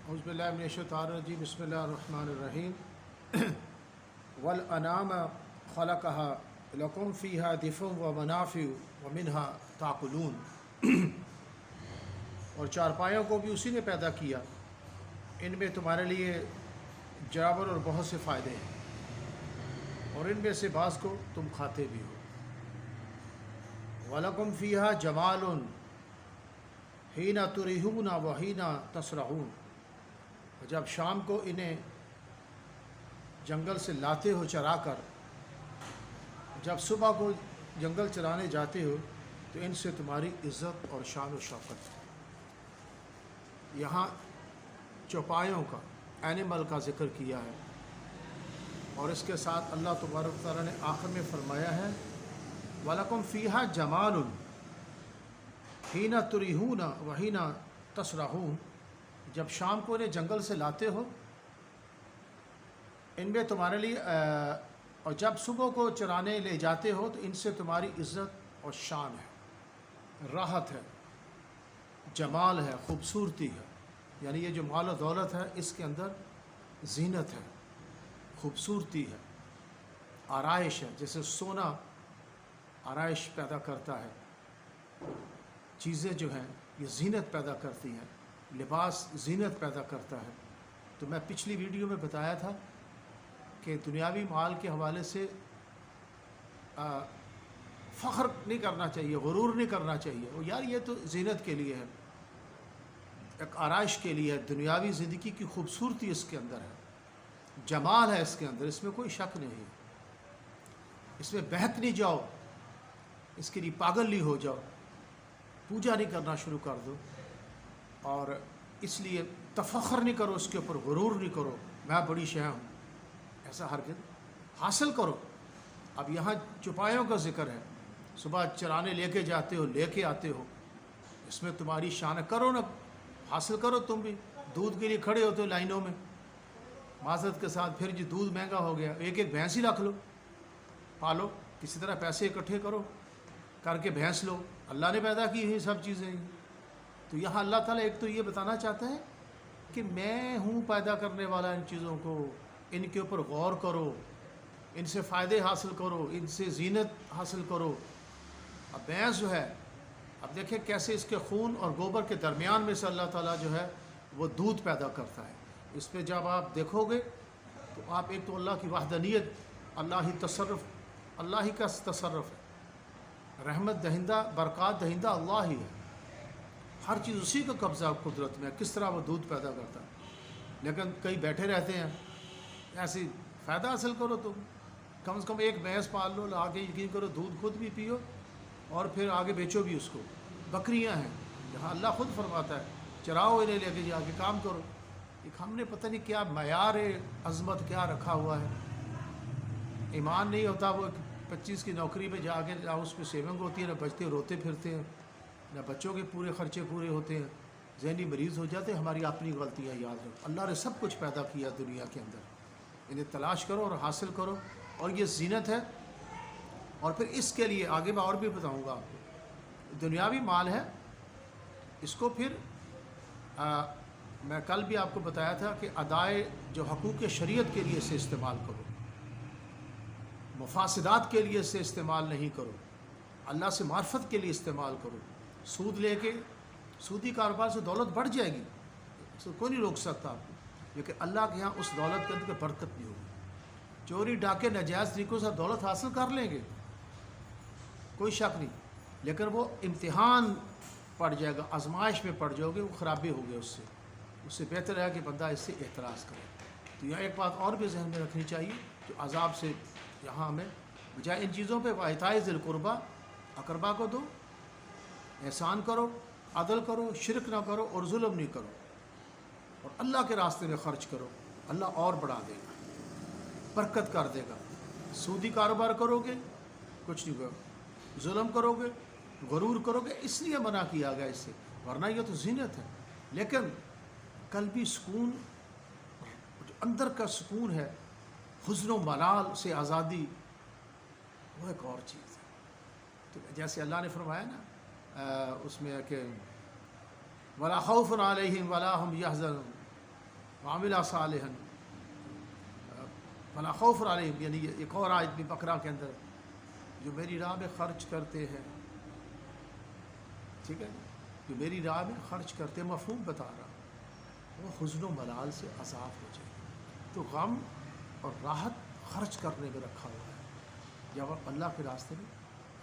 اعوذ باللہ من الشیطان الرجیم بسم اللہ الرحمن الرحیم والانعام خلقها لکم فیہا دفع ومنافع ومنها تاکلون، اور چارپایوں کو بھی اسی نے پیدا کیا، ان میں تمہارے لیے جانور اور بہت سے فائدے ہیں، اور ان میں سے بعض کو تم کھاتے بھی ہو۔ وَلَكُمْ فِيهَا جَمَالٌ حِينَ تُرِيحُونَ وَحِينَ تَسْرَحُونَ، جب شام کو انہیں جنگل سے لاتے ہو چرا کر، جب صبح کو جنگل چرانے جاتے ہو تو ان سے تمہاری عزت اور شان و شوکت ہے۔ یہاں چوپایوں کا، اینیمل کا ذکر کیا ہے، اور اس کے ساتھ اللہ تبارک و تعالیٰ نے آخر میں فرمایا ہے وَلَكُمْ فِيهَا جَمَالٌ حِينَ تُرِيحُونَ وَحِينَ تَسْرَحُونَ، جب شام کو انہیں جنگل سے لاتے ہو ان میں تمہارے لیے اور جب صبح کو چرانے لے جاتے ہو تو ان سے تمہاری عزت اور شان ہے، راحت ہے، جمال ہے، خوبصورتی ہے۔ یعنی یہ جو مال و دولت ہے اس کے اندر زینت ہے، خوبصورتی ہے، آرائش ہے۔ جیسے سونا آرائش پیدا کرتا ہے، چیزیں جو ہیں یہ زینت پیدا کرتی ہیں، لباس زینت پیدا کرتا ہے۔ تو میں پچھلی ویڈیو میں بتایا تھا کہ دنیاوی مال کے حوالے سے فخر نہیں کرنا چاہیے، غرور نہیں کرنا چاہیے، وہ یار یہ تو زینت کے لیے ہے، ایک آرائش کے لیے ہے، دنیاوی زندگی کی خوبصورتی اس کے اندر ہے، جمال ہے اس کے اندر، اس میں کوئی شک نہیں ہے، اس میں بہک نہیں جاؤ، اس کے لیے پاگل نہیں ہو جاؤ، پوجا نہیں کرنا شروع کر دو، اور اس لیے تفخر نہیں کرو، اس کے اوپر غرور نہیں کرو میں بڑی شے ہوں، ایسا ہرگز حاصل کرو۔ اب یہاں چوپایوں کا ذکر ہے، صبح چرانے لے کے جاتے ہو، لے کے آتے ہو، اس میں تمہاری شان ہے، کرو نا، حاصل کرو۔ تم بھی دودھ کے لیے کھڑے ہوتے ہو لائنوں میں، معذرت کے ساتھ، پھر جو دودھ مہنگا ہو گیا، ایک ایک بھینس ہی رکھ لو، پالو، کسی طرح پیسے اکٹھے کرو، کر کے بھینس لو، اللہ نے پیدا کی ہیں سب چیزیں۔ تو یہاں اللہ تعالیٰ ایک تو یہ بتانا چاہتا ہے کہ میں ہوں پیدا کرنے والا ان چیزوں کو، ان کے اوپر غور کرو، ان سے فائدے حاصل کرو، ان سے زینت حاصل کرو۔ اب بھینس جو ہے، اب دیکھیں کیسے اس کے خون اور گوبر کے درمیان میں سے اللہ تعالیٰ جو ہے وہ دودھ پیدا کرتا ہے۔ اس پہ جب آپ دیکھو گے تو آپ ایک تو اللہ کی وحدانیت، اللہ ہی تصرف، اللہ ہی کا تصرف ہے، رحمت دہندہ، برکات دہندہ اللہ ہی ہے، ہر چیز اسی کا قبضہ قدرت میں ہے، کس طرح وہ دودھ پیدا کرتا ہے۔ لیکن کئی بیٹھے رہتے ہیں، ایسی فائدہ حاصل کرو، تم کم سے کم ایک بھینس پال لو، لا کے یقین کرو دودھ خود بھی پیو اور پھر آگے بیچو بھی اس کو۔ بکریاں ہیں، جہاں اللہ خود فرماتا ہے چراؤ انہیں، لے کے جا کے کام کرو۔ ایک ہم نے پتہ نہیں کیا معیار عظمت کیا رکھا ہوا ہے، ایمان نہیں ہوتا، وہ 25 کی نوکری پہ جا کے اس پہ سیونگ ہوتی ہے، نہ بچتے روتے پھرتے ہیں، نہ بچوں کے پورے خرچے پورے ہوتے ہیں، ذہنی مریض ہو جاتے ہیں۔ ہماری اپنی غلطیاں یاد رکھو، اللہ نے سب کچھ پیدا کیا دنیا کے اندر، انہیں تلاش کرو اور حاصل کرو، اور یہ زینت ہے۔ اور پھر اس کے لیے آگے میں اور بھی بتاؤں گا آپ کو، دنیاوی مال ہے، اس کو پھر میں کل بھی آپ کو بتایا تھا کہ ادائے جو حقوق شریعت کے لیے سے استعمال کرو، مفاسدات کے لیے سے استعمال نہیں کرو، اللہ سے معرفت کے لیے استعمال کرو۔ سود لے کے، سودی کاروبار سے دولت بڑھ جائے گی، اس کو کوئی نہیں روک سکتا آپ کو، لیکن اللہ کے ہاں اس دولت کے اندر برکت نہیں ہوگی۔ چوری ڈاکے ناجائز طریقوں سے دولت حاصل کر لیں گے، کوئی شک نہیں، لیکن وہ امتحان پڑ جائے گا، آزمائش میں پڑ جاؤ گے، وہ خرابی ہوگی، اس سے بہتر ہے کہ بندہ اس سے احتراز کرے۔ تو یہاں ایک بات اور بھی ذہن میں رکھنی چاہیے، جو عذاب سے یہاں ہمیں بجائے ان چیزوں پہ وَإِيتَاءِ ذِي الْقُرْبَىٰ، اقربا کو دو، احسان کرو، عدل کرو، شرک نہ کرو اور ظلم نہیں کرو، اور اللہ کے راستے میں خرچ کرو، اللہ اور بڑھا دے گا، برکت کر دے گا۔ سودی کاروبار کرو گے کچھ نہیں کرو، ظلم کرو گے، غرور کرو گے، اس لیے منع کیا گیا اس سے، ورنہ یہ تو زینت ہے۔ لیکن قلبی سکون، جو اندر کا سکون ہے، حزن و ملال سے آزادی، وہ ایک اور چیز ہے۔ تو جیسے اللہ نے فرمایا نا اس میں کہ وَلَا خَوْفٌ عَلَيْهِمْ وَلَا هُمْ يَحْزَنُونَ، وعمل صالحا فلا خوف علیہم، یعنی ایک اور آیت بھی بقرہ کے اندر، جو میری راہ میں خرچ کرتے ہیں، ٹھیک ہے، جو میری راہ میں خرچ کرتے ہیں، مفہوم بتا رہا وہ حزن و ملال سے آزاد ہو جائے۔ تو غم اور راحت خرچ کرنے میں رکھا ہوا ہے۔ جب آپ اللہ کے راستے میں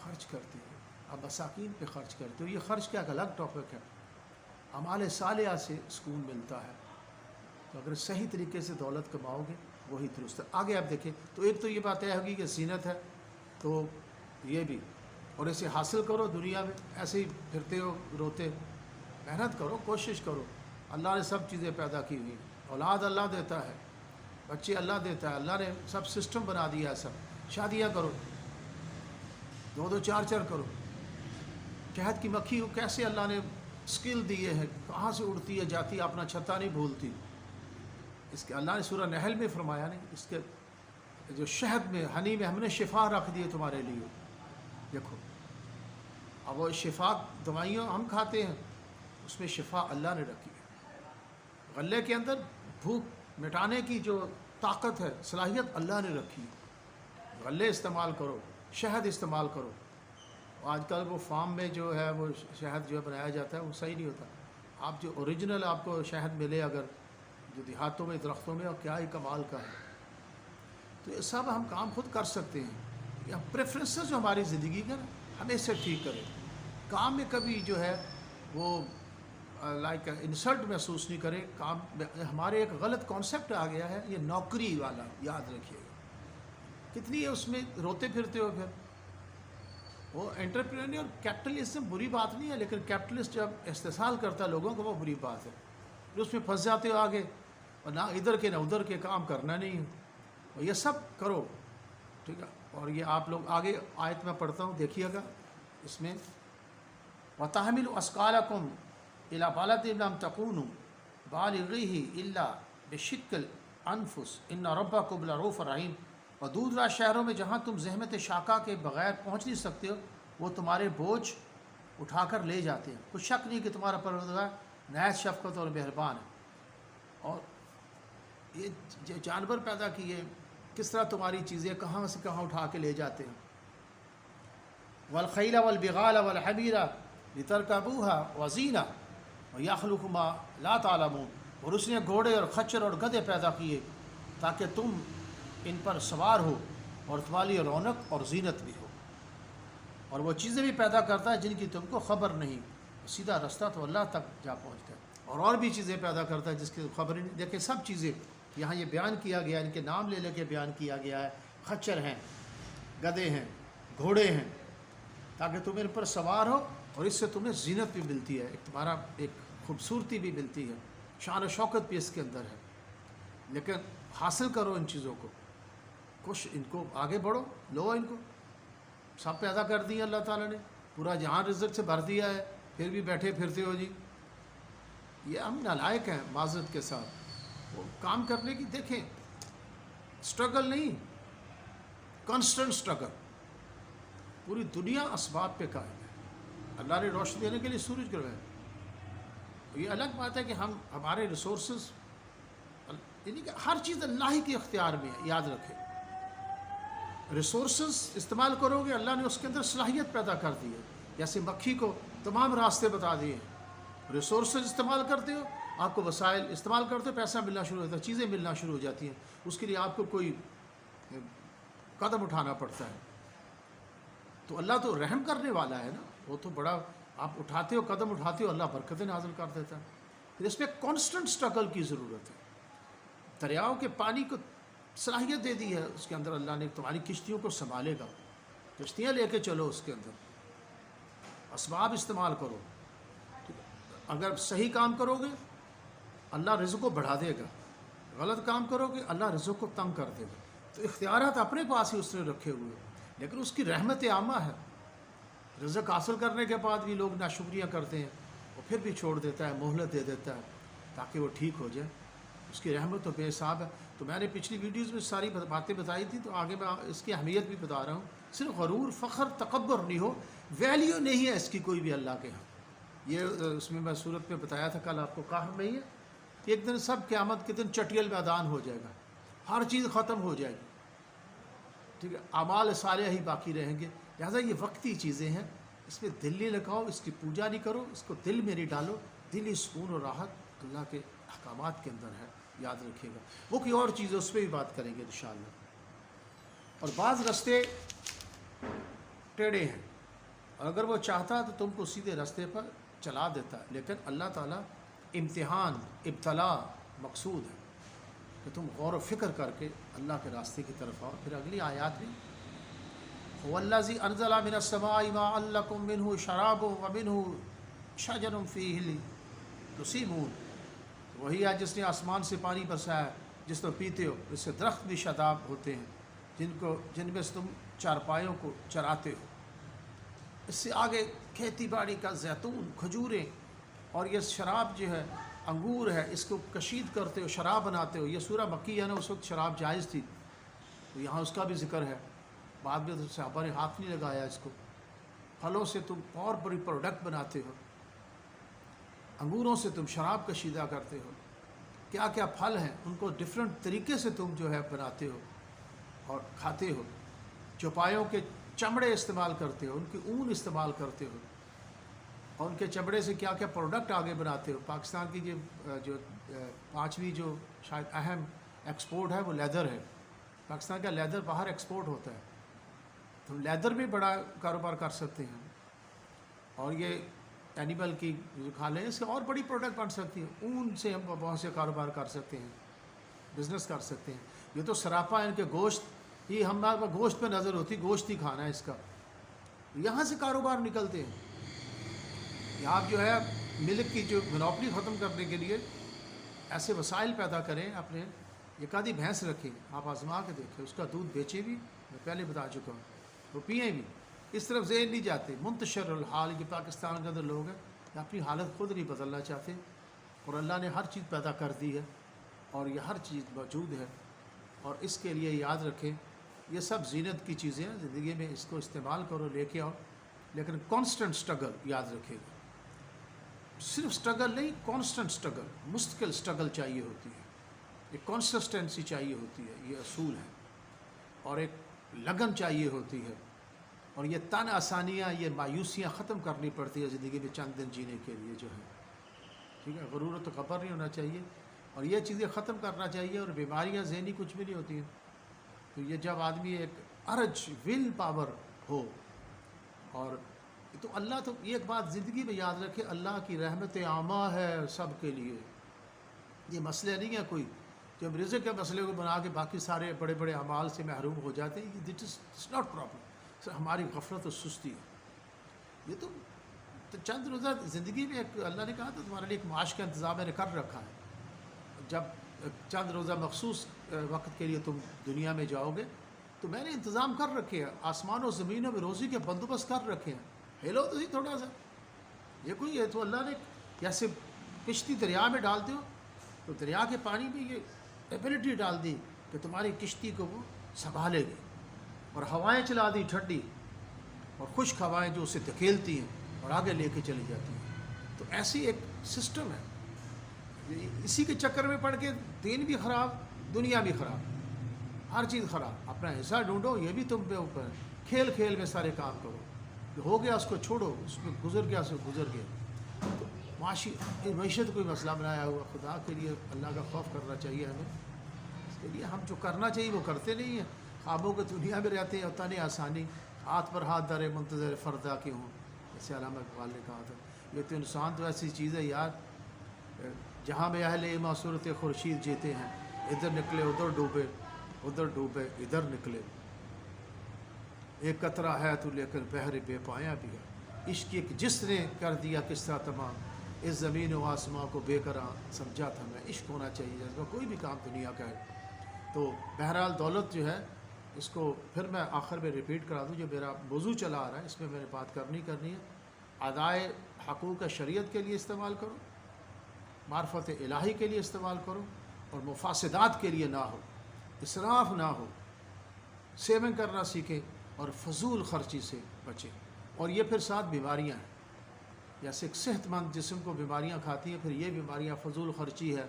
خرچ کرتے ہیں، آپ مساکین پہ خرچ کرتے ہو، یہ خرچ کا ایک الگ ٹاپک ہے۔ اعمال صالحہ سے سکون ملتا ہے، تو اگر صحیح طریقے سے دولت کماؤ گے وہی درست ہے۔ آگے آپ دیکھیں تو ایک تو یہ بات طے ہوگی کہ زینت ہے، تو یہ بھی، اور اسے حاصل کرو دنیا میں، ایسے ہی پھرتے ہو روتے، محنت کرو، کوشش کرو۔ اللہ نے سب چیزیں پیدا کی ہوئی، اولاد اللہ دیتا ہے، بچے اللہ دیتا ہے، اللہ نے سب سسٹم بنا دیا ہے، سب شادیاں کرو، دو دو چار چار کرو۔ قحط کی مکھی کو کیسے اللہ نے اسکل دیے ہیں، کہاں سے اڑتی ہے جاتی ہے، اپنا چھتا نہیں بھولتی۔ اس کے اللہ نے سورہ نحل میں فرمایا نہیں، اس کے جو شہد میں، ہنی میں ہم نے شفا رکھ دی ہے تمہارے لیے، دیکھو۔ اب وہ شفا دوائیاں ہم کھاتے ہیں، اس میں شفا اللہ نے رکھی ہے۔ غلے کے اندر بھوک مٹانے کی جو طاقت ہے، صلاحیت اللہ نے رکھی ہے۔ غلے استعمال کرو، شہد استعمال کرو۔ آج کل وہ فارم میں جو ہے وہ شہد جو ہے بنایا جاتا ہے وہ صحیح نہیں ہوتا۔ آپ جو اوریجنل آپ کو شہد ملے اگر جو دیہاتوں میں درختوں میں، اور کیا ہی کمال کا ہے۔ تو یہ سب ہم کام خود کر سکتے ہیں۔ یا پریفرنسز جو ہماری زندگی کا ہمیں اس سے ٹھیک کریں۔ کام میں کبھی جو ہے وہ لائک انسلٹ محسوس نہیں کرے۔ کام میں ہمارے ایک غلط کانسیپٹ آ گیا ہے، یہ نوکری والا، یاد رکھیے گا۔ کتنی ہے اس میں روتے پھرتے ہو۔ پھر وہ انٹرپرینور کیپٹلزم بری بات نہیں ہے، لیکن کیپٹلسٹ جب استحصال کرتا ہے لوگوں کو وہ بری بات ہے۔ پھر اس میں پھنس جاتے ہو آگے، اور نہ ادھر کے نہ ادھر کے، کام کرنا نہیں ہے۔ اور یہ سب کرو، ٹھیک ہے۔ اور یہ آپ لوگ آگے آیت میں پڑھتا ہوں، دیکھیے گا اس میں، وَتَحْمِلُ أَثْقَالَكُمْ إِلَىٰ بَلَدٍ لَّمْ تَكُونُوا بَالِغِيهِ إِلَّا بِشِقِّ الْأَنفُسِ إِنَّ رَبَّكُمْ لَرَءُوفٌ رَحِيمٌ۔ اور دور دراز شہروں میں جہاں تم زحمت شاقہ کے بغیر پہنچ نہیں سکتے ہو، وہ تمہارے بوجھ اٹھا کر لے جاتے ہیں۔ کوئی شک نہیں کہ تمہارا پروردگار نہایت شفقت اور مہربان ہے۔ اور یہ جانور پیدا کیے، کس طرح تمہاری چیزیں کہاں سے کہاں اٹھا کے لے جاتے ہیں۔ وَالْخَيْلَ وَالْبِغَالَ وَالْحَمِيرَ لِتَرْكَبُوهَا وَزِينَةً وَيَخْلُقُ مَا لَا تَعْلَمُونَ۔ اور اس نے گھوڑے اور خچر اور گدھے پیدا کیے تاکہ تم ان پر سوار ہو، اور تمہاری رونق اور زینت بھی ہو۔ اور وہ چیزیں بھی پیدا کرتا ہے جن کی تم کو خبر نہیں، سیدھا راستہ تو اللہ تک جا پہنچتا ہے۔ اور بھی چیزیں پیدا کرتا ہے جس کی خبر نہیں۔ دیکھیں سب چیزیں یہاں یہ بیان کیا گیا، ان کے نام لے لے کے بیان کیا گیا ہے۔ خچر ہیں، گدھے ہیں، گھوڑے ہیں، تاکہ تم ان پر سوار ہو، اور اس سے تمہیں زینت بھی ملتی ہے، ایک تمہارا ایک خوبصورتی بھی ملتی ہے، شان و شوکت بھی اس کے اندر ہے۔ لیکن حاصل کرو ان چیزوں کو، ان کو آگے بڑھو، لو ان کو۔ سب پیدا کر دی اللہ تعالیٰ نے، پورا جہان رزق سے بھر دیا ہے، پھر بھی بیٹھے پھرتے ہو جی۔ یہ ہم نالائق ہیں معذرت کے ساتھ۔ وہ کام کرنے کی دیکھیں، اسٹرگل نہیں، کانسٹنٹ اسٹرگل۔ پوری دنیا اسباب پہ قائم ہے۔ اللہ نے روشنی دینے کے لیے سورج گروایا۔ یہ الگ بات ہے کہ ہمارے ریسورسز، یعنی کہ ہر چیز اللہ ہی کے اختیار میں ہے، یاد رکھیں۔ ریسورسز استعمال کرو گے، اللہ نے اس کے اندر صلاحیت پیدا کر دی ہے۔ جیسے مکھی کو تمام راستے بتا دیے ہیں۔ ریسورسز استعمال کرتے ہو، آپ کو وسائل استعمال کرتے ہو، پیسہ ملنا شروع ہوتا ہے، چیزیں ملنا شروع ہو جاتی ہیں۔ اس کے لیے آپ کو کوئی قدم اٹھانا پڑتا ہے۔ تو اللہ تو رحم کرنے والا ہے نا، وہ تو بڑا، آپ اٹھاتے ہو، قدم اٹھاتے ہو، اللہ برکتیں نازل کر دیتا ہے۔ پھر اس میں کانسٹنٹ اسٹرگل کی ضرورت ہے۔ دریاؤں کے پانی کو صلاحیت دے دی ہے اس کے اندر، اللہ نے تمہاری کشتیوں کو سنبھالے گا، کشتیاں لے کے چلو اس کے اندر، اسباب استعمال کرو۔ اگر صحیح کام کرو گے اللہ رزق کو بڑھا دے گا، غلط کام کرو گے اللہ رزق کو تنگ کر دے گا۔ تو اختیارات اپنے پاس ہی اس نے رکھے ہوئے، لیکن اس کی رحمت عامہ ہے۔ رزق حاصل کرنے کے بعد بھی لوگ ناشکریاں کرتے ہیں، وہ پھر بھی چھوڑ دیتا ہے، مہلت دے دیتا ہے تاکہ وہ ٹھیک ہو جائے۔ اس کی رحمت تو بے حساب ہے۔ تو میں نے پچھلی ویڈیوز میں ساری باتیں بتائی تھی، تو آگے میں اس کی اہمیت بھی بتا رہا ہوں۔ صرف غرور، فخر، تکبر نہیں ہو، ویلیو نہیں ہے اس کی کوئی بھی اللہ کے ہاں۔ یہ اس میں صورت میں بتایا تھا کل آپ کو، کہف میں ہی ہے، ایک دن سب قیامت کے دن چٹیل میدان ہو جائے گا، ہر چیز ختم ہو جائے گی، ٹھیک ہے، اعمال صالحہ ہی باقی رہیں گے۔ لہٰذا یہ وقتی چیزیں ہیں، اس میں دل نہیں لگاؤ، اس کی پوجا نہیں کرو، اس کو دل میں نہیں ڈالو، دلی سکون اور راحت اللہ کے احکامات کے اندر ہے، یاد رکھیے گا۔ وہ کوئی اور چیز ہے، اس پہ بھی بات کریں گے انشاءاللہ۔ اور بعض راستے ٹیڑھے ہیں، اور اگر وہ چاہتا تو تم کو سیدھے راستے پر چلا دیتا، لیکن اللہ تعالیٰ امتحان، ابتلا مقصود ہے کہ تم غور و فکر کر کے اللہ کے راستے کی طرف آؤ۔ پھر اگلی آیات میں وَالَّذِي أَنزَلَ مِنَ السَّمَاءِ مَاءً لَكُم مِّنْهُ شَرَابٌ وَمِنْهُ شَجَرٌ فِيهِ تُسِيمُونَ، وہی ہے جس نے آسمان سے پانی برسایا جس کو پیتے ہو، اس سے درخت بھی شاداب ہوتے ہیں جن میں سے تم چارپائیوں کو چراتے ہو۔ اس سے آگے کھیتی باڑی کا زیتون، کھجوریں، اور یہ شراب جو ہے انگور ہے، اس کو کشید کرتے ہو، شراب بناتے ہو۔ یہ سورہ مکی ہے نا، اس وقت شراب جائز تھی، تو یہاں اس کا بھی ذکر ہے۔ بعد میں صحابہ نے ہاتھ نہیں لگایا اس کو۔ پھلوں سے تم اور بڑی پروڈکٹ بناتے ہو، انگوروں سے تم شراب کشیدہ کرتے ہو، کیا کیا پھل ہیں ان کو ڈیفرنٹ طریقے سے تم جو ہے بناتے ہو اور کھاتے ہو۔ چوپایوں کے چمڑے استعمال کرتے ہو، ان کی اون استعمال کرتے ہو، اور ان کے چمڑے سے کیا کیا پروڈکٹ آگے بناتے ہو۔ پاکستان کی جو پانچویں جو شاید اہم ایکسپورٹ ہے وہ لیدر ہے۔ پاکستان کا لیدر باہر ایکسپورٹ ہوتا ہے، تو لیدر بھی بڑا کاروبار کر سکتے ہیں، اور یہ اینیمل کی جو کھالیں اس سے اور بڑی پروڈکٹ بن سکتی ہے۔ اون سے ہم بہت سے کاروبار کر سکتے ہیں، بزنس کر سکتے ہیں۔ یہ تو سراپا ان کے گوشت ہی، ہمارے پاس گوشت پہ نظر ہوتی، گوشت ہی کھانا ہے اس کا، یہاں سے کاروبار نکلتے ہیں۔ آپ جو ہے ملک کی جو منوپلی ختم کرنے کے لیے ایسے وسائل پیدا کریں، اپنے ایک آدھی بھینس رکھیں، آپ آزما کے دیکھیں، اس کا دودھ بیچیں بھی، میں پہلے بتا چکا ہوں، وہ پئیں بھی۔ اس طرف ذہن نہیں جاتے، منتشر الحال یہ پاکستان کے اندر لوگ ہیں کہ اپنی حالت خود نہیں بدلنا چاہتے، اور اللہ نے ہر چیز پیدا کر دی ہے اور یہ ہر چیز موجود ہے، اور اس کے لیے یاد رکھیں یہ سب زینت کی چیزیں ہیں زندگی میں، اس کو استعمال کرو، لے کے آؤ، لیکن کانسٹنٹ سٹرگل یاد رکھے گا، صرف سٹرگل نہیں، کانسٹنٹ سٹرگل، مستقل سٹرگل چاہیے ہوتی ہے، ایک کنسسٹنسی چاہیے ہوتی ہے، یہ اصول ہے، اور ایک لگن چاہیے ہوتی ہے، اور یہ تن آسانیاں، یہ مایوسیاں ختم کرنی پڑتی ہے زندگی میں چند دن جینے کے لیے جو ہے، ٹھیک ہے، غرور و تکبر نہیں ہونا چاہیے، اور یہ چیزیں ختم کرنا چاہیے، اور بیماریاں ذہنی کچھ بھی نہیں ہوتی ہیں۔ تو یہ جب آدمی ایک ارج ول پاور ہو، اور تو اللہ، تو ایک بات زندگی میں یاد رکھے، اللہ کی رحمت عامہ ہے سب کے لیے، یہ مسئلہ نہیں ہے کوئی جب رزق کے مسئلے کو بنا کے باقی سارے بڑے بڑے اعمال سے محروم ہو جاتے ہیں، دیٹ از ناٹ پرابلم، سر ہماری غفلت و سستی ہے۔ یہ تو چند روزہ زندگی میں ایک اللہ نے کہا تو تمہارے لیے ایک معاش کا انتظام میں نے کر رکھا ہے، جب چند روزہ مخصوص وقت کے لیے تم دنیا میں جاؤ گے تو میں نے انتظام کر رکھے ہیں، آسمان و زمینوں میں روزی کے بندوبست کر رکھے ہیں، ہیلو تو تھوڑا سا، یہ کوئی ہے تو اللہ نے جیسے کشتی دریا میں ڈالتے ہو تو دریا کے پانی میں یہ ایبلٹی ڈال دی کہ تمہاری کشتی کو وہ سنبھالے گی، اور ہوائیں چلا دی ٹھنڈی اور خشک ہوائیں جو اسے دھکیلتی ہیں اور آگے لے کے چلی جاتی ہیں، تو ایسی ایک سسٹم ہے۔ اسی کے چکر میں پڑھ کے دین بھی خراب، دنیا بھی خراب، ہر چیز خراب، اپنا حصہ ڈھونڈو، یہ بھی تم پہ اوپر ہے، کھیل کھیل میں سارے کام کرو، جو ہو گیا اس کو چھوڑو، اس میں گزر گیا سو گزر گیا۔ تو معیشت کوئی مسئلہ بنایا ہوا، خدا کے لیے اللہ کا خوف کرنا چاہیے ہمیں، اس کے لیے ہم جو کرنا چاہیے وہ کرتے نہیں ہیں، خوابوں کے دنیا میں رہتے ہیں، ہوتا نہیں آسانی، ہاتھ پر ہاتھ دھرے منتظر فردا کے ہوں، جیسے علامہ اقبال نے کہا تھا۔ یہ تو انسان تو ایسی چیز ہے یار، جہاں میں اہل ایما صورت خورشید جیتے ہیں، ادھر نکلے ادھر ڈوبے، ادھر ڈوبے ادھر نکلے، ایک قطرہ ہے تو لیکن بحر بے پایا بھی ہے، عشق ایک جس نے کر دیا کس طرح تمام، اس زمین و آسماں کو بے قرار سمجھا تھا میں، عشق ہونا چاہیے جیسا کوئی بھی کام دنیا کا ہے۔ تو بہرحال دولت جو ہے اس کو پھر میں آخر میں ریپیٹ کرا دوں، جو میرا موضوع چلا آ رہا ہے اس میں میں نے بات کرنی ہے، ادائے حقوق شریعت کے لیے استعمال کرو، معرفت الہی کے لیے استعمال کرو، اور مفاسدات کے لیے نہ ہو، اسراف نہ ہو، سیونگ کرنا سیکھیں اور فضول خرچی سے بچیں۔ اور یہ پھر ساتھ بیماریاں ہیں، جیسے ایک صحت مند جسم کو بیماریاں کھاتی ہیں، پھر یہ بیماریاں فضول خرچی ہے،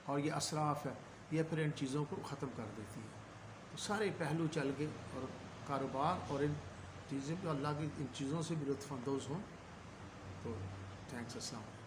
اور یہ اسراف ہے، یہ پھر ان چیزوں کو ختم کر دیتی ہے. تو سارے پہلو چل گئے، اور کاروبار اور ان چیزیں بھی اللہ کی ان چیزوں سے بھی لطف اندوز ہوں. تو تھینکس. السلام علیکم.